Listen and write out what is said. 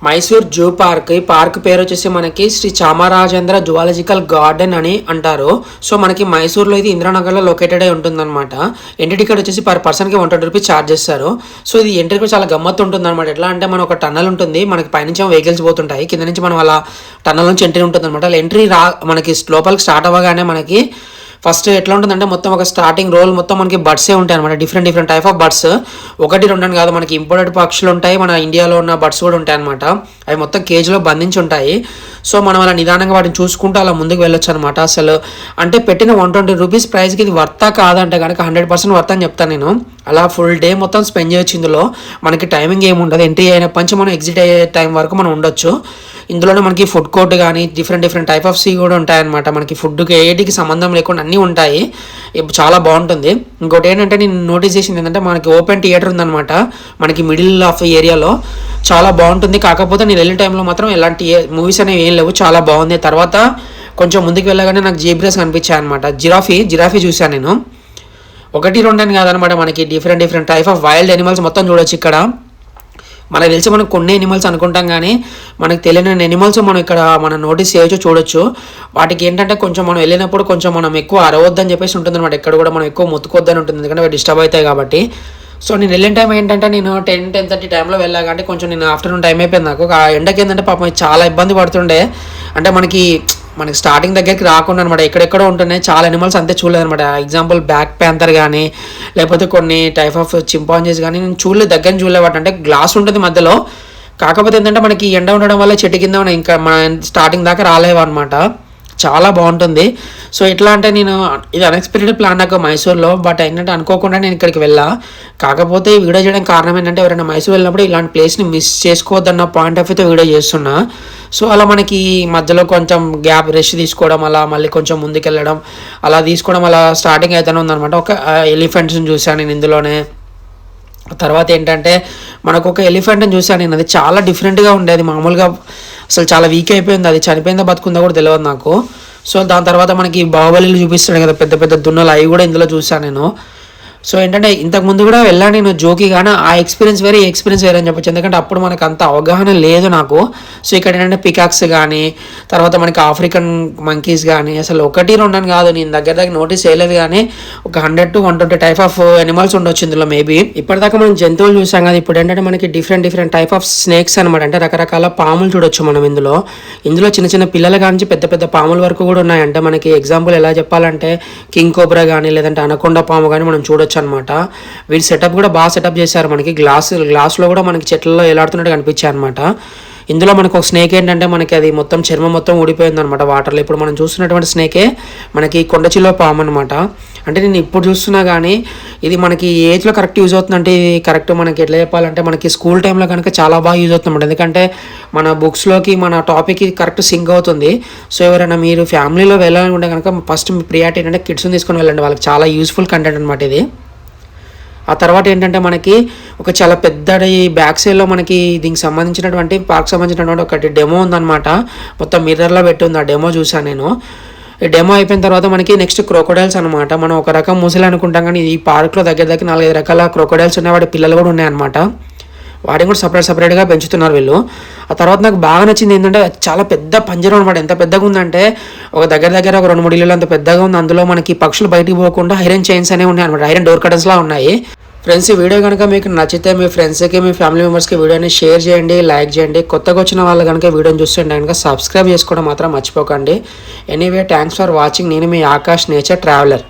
Mysore zoo park. ఈ park పేరు వచ్చేసి మనకి శ్రీ చామరాజేంద్ర జువాలజికల్ గార్డెన్ అని అంటారు. సో మనకి మైసూర్లో ఇది ఇంద్రానగర్లో లొకేటెడ్ అయి ఉంటుందన్నమాట. ఎంట్రీ టికెట్ వచ్చేసి పర్ పర్సన్కి 120 రూపీస్ ఛార్జ్ చేస్తారు. సో ఇది ఎంట్రీ కూడా చాలా గమ్మత్తు ఉంటుంది అనమాట. ఎట్లా అంటే మనం ఒక టన్నల్ ఉంటుంది, మనకి పైనుంచి వెహికల్స్ పోతుంటాయి, కింద నుంచి మనం అలా టన్నల్ నుంచి ఎంట్రీ ఉంటుంది అనమాట. అలా ఎంట్రీ మనకి లోపలికి స్టార్ట్ అవ్వగానే మనకి ఫస్ట్ ఎట్లా ఉంటుందంటే మొత్తం ఒక స్టార్టింగ్ రోల్ మొత్తం మనకి బర్డ్సే ఉంటాయి అనమాట. డిఫరెంట్ టైప్ ఆఫ్ బర్డ్స్, ఒకటి రెండని కాదు, మనకి ఇంపోర్టెడ్ పక్షులు ఉంటాయి, మన ఇండియాలో ఉన్న బర్డ్స్ కూడా ఉంటాయి అనమాట. అవి మొత్తం కేజీలో బంధించి ఉంటాయి. సో మనం అలా నిదానంగా వాటిని చూసుకుంటూ అలా ముందుకు వెళ్ళొచ్చు అనమాట. అసలు అంటే పెట్టిన 120 రూపీస్ ప్రైస్కి ఇది వర్తా కాదంటే కనుక 100% వర్త్ అని చెప్తాను నేను. అలా ఫుల్ డే మొత్తం స్పెండ్ చేయొచ్చు ఇందులో. మనకి టైమింగ్ ఏమి ఉండదు, ఎంట్రీ అయినప్పటి నుంచి మనం ఎగ్జిట్ అయ్యే టైం వరకు మనం ఉండొచ్చు. ఇందులోనే మనకి ఫుడ్ కోర్ట్ కానీ డిఫరెంట్ టైప్ ఆఫ్ సీ కూడా ఉంటాయన్నమాట. మనకి ఫుడ్కి ఏటికి సంబంధం లేకుండా అన్నీ ఉంటాయి. ఇప్పుడు చాలా బాగుంటుంది. ఇంకోటి ఏంటంటే నేను నోటీస్ చేసింది ఏంటంటే మనకి ఓపెన్ థియేటర్ ఉందన్నమాట మనకి మిడిల్ ఆఫ్ ఏరియాలో. చాలా బాగుంటుంది. కాకపోతే నేను వెళ్ళిన టైంలో మాత్రం ఎలాంటి మూవీస్ అనేవి ఏం లేవు, చాలా బాగుంది. తర్వాత కొంచెం ముందుకు వెళ్ళగానే నాకు జీబ్రాస్ కనిపించాయి అనమాట. జిరాఫీ చూశాను నేను. 1-2 అని కాదనమాట, మనకి different type of wild animals మొత్తం చూడొచ్చు ఇక్కడ. మనకు తెలిసి మనం కొన్ని ఎనిమల్స్ అనుకుంటాం కానీ మనకు తెలియని ఎనిమల్స్ మనం ఇక్కడ మనం నోటీస్ చేయొచ్చు, చూడొచ్చు. వాటికి ఏంటంటే కొంచెం మనం వెళ్ళినప్పుడు కొంచెం మనం ఎక్కువ అరవద్దని చెప్పేసి ఉంటుంది అనమాట. ఎక్కడ కూడా మనం ఎక్కువ మొత్తుకోవద్దని ఉంటుంది, ఎందుకంటే అవి డిస్టర్బ్ అవుతాయి కాబట్టి. సో నేను వెళ్ళిన టైం ఏంటంటే నేను 10-10:30 టైంలో వెళ్ళా అంటే కొంచెం నేను ఆఫ్టర్నూన్ టైం అయిపోయింది నాకు. ఆ ఎండకి ఏంటంటే పాపం చాలా ఇబ్బంది పడుతుండే. అంటే మనకి స్టార్టింగ్ దగ్గరికి రాకుండా అనమాట, ఎక్కడెక్కడో ఉంటున్నాయి చాలా ఎనిమల్స్ అంతే చూడలేదు అనమాట. ఎగ్జాంపుల్ బ్లాక్ ప్యాంథర్ కానీ లేకపోతే కొన్ని టైప్ ఆఫ్ చింపాంజీస్ కానీ నేను దగ్గర చూడలేవాటి. అంటే గ్లాస్ ఉంటుంది మధ్యలో, కాకపోతే ఏంటంటే మనకి ఎండ ఉండడం వల్ల చెట్టు కింద ఇంకా మన స్టార్టింగ్ దాకా రాలేవు అనమాట. చాలా బాగుంటుంది. సో ఎట్లా అంటే నేను ఇది అన్ఎక్స్పెక్టెడ్ ప్లాన్ నాకు మైసూర్లో, బట్ ఏంటంటే అనుకోకుండా నేను ఇక్కడికి వెళ్ళా. కాకపోతే ఈ వీడియో చేయడానికి కారణం ఏంటంటే ఎవరైనా మైసూర్ వెళ్ళినప్పుడు ఇలాంటి ప్లేస్ని మిస్ చేసుకోవద్దన్న పాయింట్ ఆఫ్ వ్యూతో వీడియో చేస్తున్నా. సో అలా మనకి మధ్యలో కొంచెం గ్యాప్ రెస్ట్ తీసుకోవడం, అలా మళ్ళీ కొంచెం ముందుకెళ్ళడం అలా తీసుకోవడం అలా స్టార్టింగ్ అయితేనే ఉందన్నమాట. ఒక ఎలిఫెంట్స్ని చూశాను నేను ఇందులోనే. తర్వాత ఏంటంటే మనకు ఒక ఎలిఫెంట్ని చూశాను నేను, అది చాలా డిఫరెంట్గా ఉండేది. మామూలుగా అసలు చాలా వీక్ అయిపోయింది, అది చనిపోయిందా బతుకుందా కూడా తెలియదు నాకు. సో దాని తర్వాత మనకి బాహుబలిలు చూపిస్తాడు కదా పెద్ద దున్నలు, అవి కూడా ఇందులో చూశాను నేను. సో ఏంటంటే ఇంతకుముందు కూడా వెళ్ళాను నేను జోకి, కానీ ఆ ఎక్స్పీరియన్స్ వేరే, ఈ ఎక్స్పీరియన్స్ వేరే అని చెప్పొచ్చు. ఎందుకంటే అప్పుడు మనకు అంత అవగాహన లేదు నాకు. సో ఇక్కడ ఏంటంటే పికాక్స్ కానీ తర్వాత మనకి ఆఫ్రికన్ మంకీస్ కానీ అసలు 1-2 అని కాదు, నేను దగ్గర నోటీస్ చేయలేదు కానీ ఒక 100-120 టైప్ ఆఫ్ ఎనిమల్స్ ఉండొచ్చు ఇందులో మేబీ. ఇప్పటిదాకా మనం జంతువులు చూసాం కదా, ఇప్పుడు ఏంటంటే మనకి డిఫరెంట్ టైప్ ఆఫ్ స్నేక్స్ అనమాట. అంటే రకరకాల పాములు చూడొచ్చు మనం ఇందులో చిన్న పిల్లల కానీ పెద్ద పాముల వరకు కూడా ఉన్నాయి. అంటే మనకి ఎగ్జాంపుల్ ఎలా చెప్పాలంటే కింగ్ కోబ్రా కానీ లేదంటే అనకొండ పాము కానీ మనం చూడొచ్చు అనమాట. వీళ్ళు సెటప్ కూడా బాగా సెటప్ చేశారు. మనకి గ్లాస్లో కూడా మనకి చెట్లలో ఎలాడుతున్నట్టు కనిపించాయి అనమాట. ఇందులో మనకు ఒక స్నేక్ ఏంటంటే మనకి అది మొత్తం చర్మం మొత్తం ఊడిపోయింది అనమాట వాటర్లో. ఇప్పుడు మనం చూస్తున్నటువంటి స్నేకే మనకి కొండచిల్లో పాము అనమాట. అంటే నేను ఇప్పుడు చూస్తున్నా కానీ ఇది మనకి ఏజ్లో కరెక్ట్ యూజ్ అవుతుందంటే ఇది కరెక్ట్ మనకి ఎట్లా చెప్పాలంటే మనకి స్కూల్ టైంలో కనుక చాలా బాగా యూజ్ అవుతుంది అనమాట. ఎందుకంటే మన బుక్స్లోకి మన టాపిక్కి కరెక్ట్ సింక్ అవుతుంది. సో ఎవరైనా మీరు ఫ్యామిలీలో వెళ్ళాలనుకుంటే కనుక ఫస్ట్ మీ ప్రియారిటీ ఏంటంటే కిడ్స్ని తీసుకొని వెళ్ళండి, వాళ్ళకి చాలా యూస్ఫుల్ కంటెంట్ అనమాట ఇది. ఆ తర్వాత ఏంటంటే మనకి ఒక చాలా పెద్దది బ్యాక్ సైడ్లో మనకి దీనికి సంబంధించినటువంటి పార్క్ సంబంధించినటువంటి ఒకటి డెమో ఉందన్నమాట. మొత్తం మిర్రర్లో పెట్టి ఉంది, ఆ డెమో చూసాను నేను. ఈ డెమో అయిపోయిన తర్వాత మనకి నెక్స్ట్ క్రోకోడైల్స్ అనమాట. మనం ఒక రకం ముసలి అనుకుంటాం కానీ ఈ పార్క్లో దగ్గర 4-5 రకాల క్రోకోడైల్స్ ఉన్నాయి, వాటి పిల్లలు కూడా ఉన్నాయన్నమాట. వాటిని కూడా సపరేట్గా పెంచుతున్నారు వీళ్ళు. ఆ తర్వాత నాకు బాగా నచ్చింది ఏంటంటే చాలా పెద్ద పంజరం అనమాట. ఎంత పెద్దగా ఉందంటే ఒక దగ్గర ఒక 2-3 ఇళ్ళు అంత పెద్దగా ఉంది. అందులో మనకి పక్షులు బయటికి పోకుండా ఐరన్ చైన్స్ అనేవి ఉన్నాయి అనమాట, ఐరన్ డోర్ కర్టన్స్లా ఉన్నాయి. ఫ్రెండ్స్ ఈ వీడియో కనుక మీకు నచ్చితే మీ ఫ్రెండ్స్కి మీ ఫ్యామిలీ మెంబర్స్కి వీడియోని షేర్ చేయండి, లైక్ చేయండి. కొత్తగా వచ్చిన వాళ్ళు కనుక వీడియోని చూస్తుంటే కనుక సబ్స్క్రైబ్ చేసుకోవడం మాత్రం మర్చిపోకండి. Anyway thanks for watching. నేను మీ ఆకాష్ నేచర్ ట్రావెలర్.